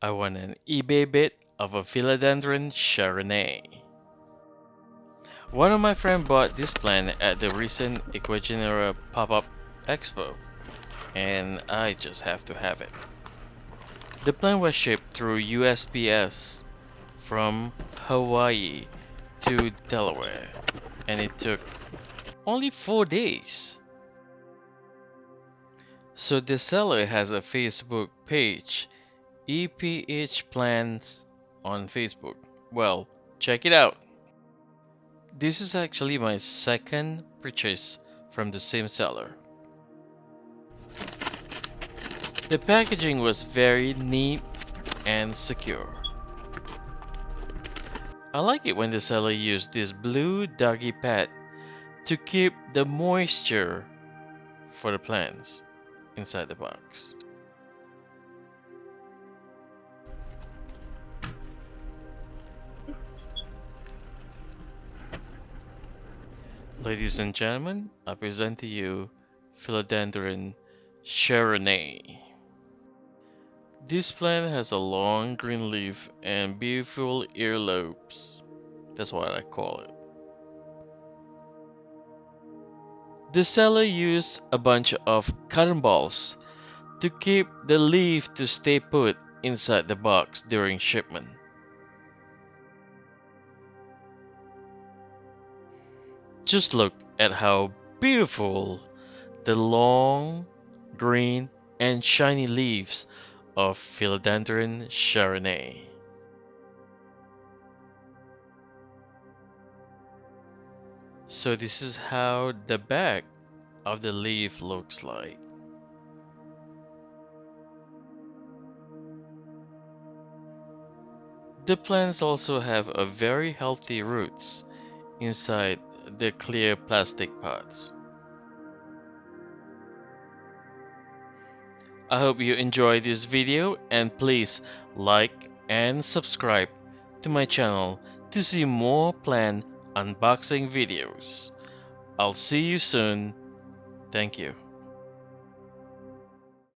I won an eBay bid of a Philodendron Sharoniae. One of my friends bought this plant at the recent Equigenera pop-up expo, and I just have to have it. The plant was shipped through USPS from Hawaii to Delaware, and it took only 4 days. So the seller has a Facebook page, EPH Plants on Facebook. Well, check it out. This is actually my second purchase from the same seller. The packaging was very neat and secure. I like it when the seller used this blue doggy pad to keep the moisture for the plants inside the box. Ladies and gentlemen, I present to you Philodendron Sharoniae. This plant has a long green leaf and beautiful earlobes. That's what I call it. The seller used a bunch of cotton balls to keep the leaf to stay put inside the box during shipment. Just look at how beautiful the long, green, and shiny leaves of Philodendron Sharoniae. So this is how the back of the leaf looks like. The plants also have a very healthy roots inside the clear plastic pots. I hope you enjoyed this video, and please like and subscribe to my channel to see more plant unboxing videos. I'll see you soon. Thank you.